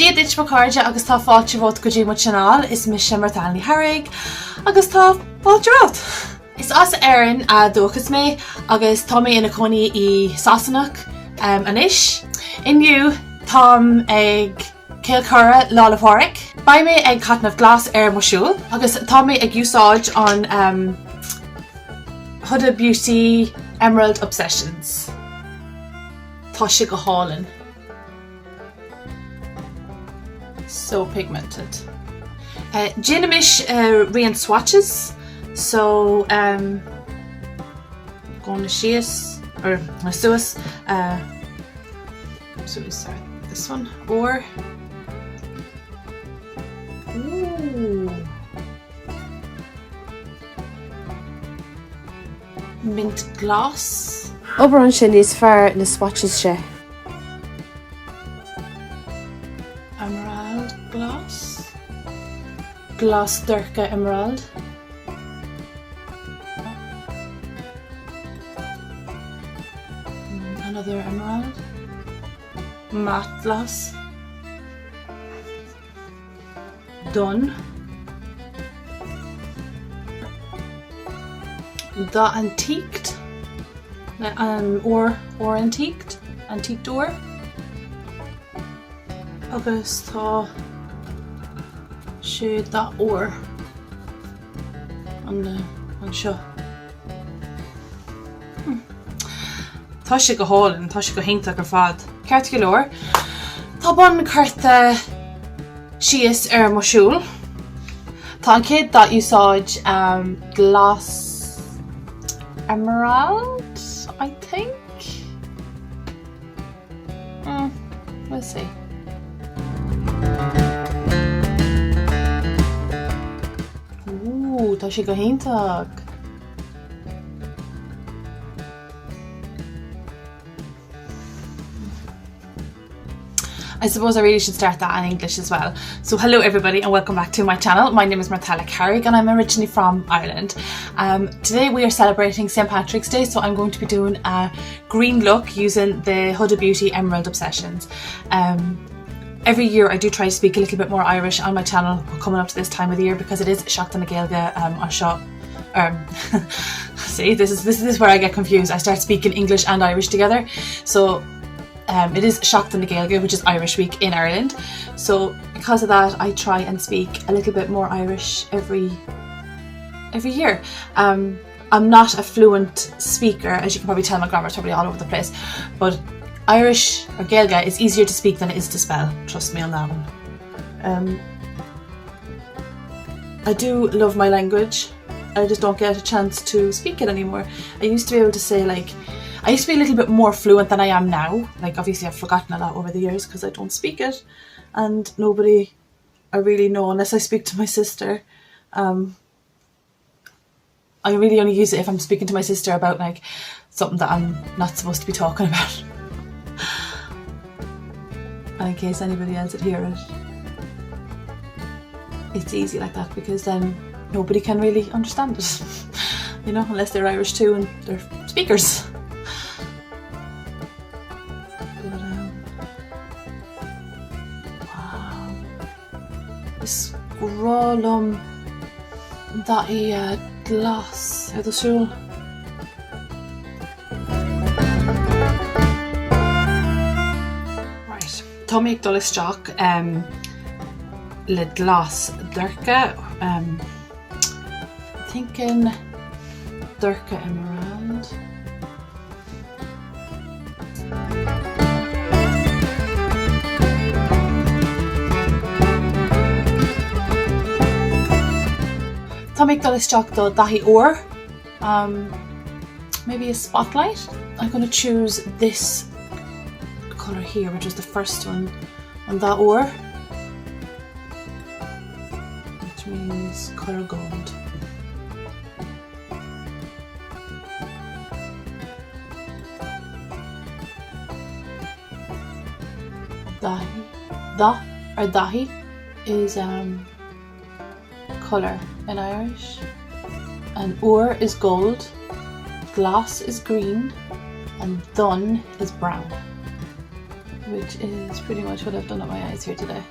Siad it macáide agus tá fáilte bhót go dtí mu canál is mis Shona La le Padraig agus tá fáilte bhót. Is as Erin a dúchas mé agus tá mé ina coní I Sassanach anis. Inniu tám ag Shona La le Padraig. Ba mé ag catnamh glas mo siúl agus tá mé ag úsáid an HUDA Beauty Emerald Obsessions. Tá si go hálan. So pigmented. Ginamish rian swatches. So going to sheas or suas. So we start this one or ooh, mint gloss. Oberon sin is fear na swatches she. Emerald gloss. Gloss Durka Emerald. Another emerald. Matte gloss. Done. The antiqued. Or antiqued. Antiqued or. Agus tá siúd dá or an seo. Tá si go hálan, tá si go hénta gur fad. Ceart go leor. Tá bon carta síos mo siúl. Tá an céad dá úsáid glass emerald, I think. Let's see. Tá si go héntach. I suppose I really should start that in English as well. So hello everybody and welcome back to my channel. My name is Shona La le Padraig and I'm originally from Ireland. Today we are celebrating St. Patrick's Day, so I'm going to be doing a green look using the HUDA Beauty Emerald Obsessions. Every year I do try to speak a little bit more Irish on my channel coming up to this time of the year because it is Seachtain na Gaeilge on shot. See, this is where I get confused. I start speaking English and Irish together. So it is Seachtain na Gaeilge, which is Irish Week in Ireland. So because of that, I try and speak a little bit more Irish every year. I'm not a fluent speaker, as you can probably tell. My grammar's probably all over the place, but Irish or Gaeilge is easier to speak than it is to spell. Trust me on that one. I do love my language. I just don't get a chance to speak it anymore. I used to be able to say I used to be a little bit more fluent than I am now. Like obviously I've forgotten a lot over the years because I don't speak it, and nobody I really know unless I speak to my sister. I really only use it if I'm speaking to my sister about like something that I'm not supposed to be talking about. And in case anybody else would hear it, it's easy like that because then nobody can really understand it, you know, unless they're Irish too and they're speakers. But wow, this grolum that glass how the siúl. Tá mé ag dul isteach le glas Durka. Thinking Durka Emerald. Tá mé ag dul isteach do dahi or. Maybe a spotlight. I'm going to choose this colour here, which was the first one on that or, which means colour gold. Dahi is colour in Irish, and or is gold, glass is green, and dun is brown. which is pretty much what I've done at my eyes here today.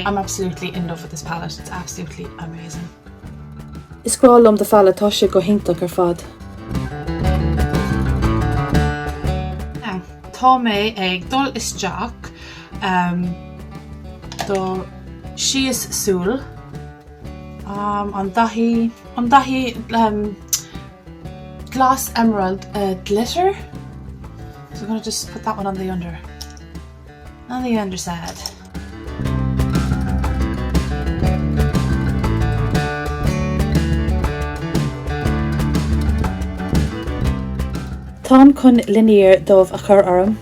I'm absolutely in love with this palette. It's absolutely amazing. Is grálum de falla tá sé go hintach ar fad. Tá mé ag dul isteach do síos súl an dahí glass emerald glitter. So I'm going to just put that one on the underside. Tá chun linear dómh a chur orm.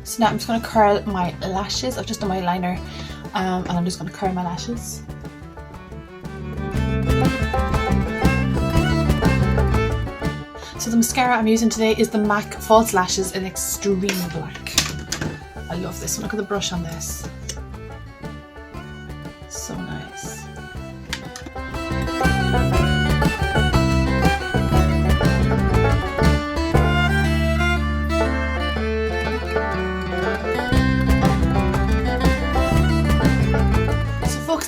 So now I'm just going to curl my lashes. I've just done my liner and I'm just going to curl my lashes. So the mascara I'm using today is the MAC False Lashes in Extreme Black. I love this one. Look at the brush on this. So nice.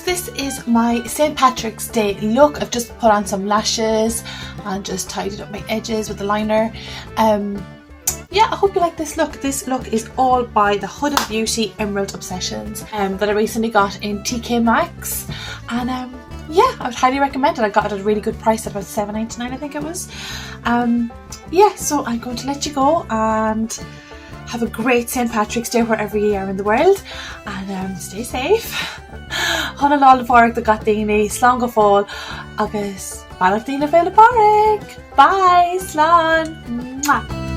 This is my St. Patrick's Day look. I've just put on some lashes and just tidied up my edges with the liner. Yeah, I hope you like this look. This look is all by the HUDA Beauty Emerald Obsessions that I recently got in TK Maxx, and yeah, I would highly recommend it. I got it at a really good price at about $7.99 I think it was. Yeah, so I'm going to let you go and have a great St. Patrick's Day wherever you are in the world, and stay safe. Shona La le Padraig the daoine, slán go fóill agus bailach daoine fé le Padraig. Bye, slán. Mwah.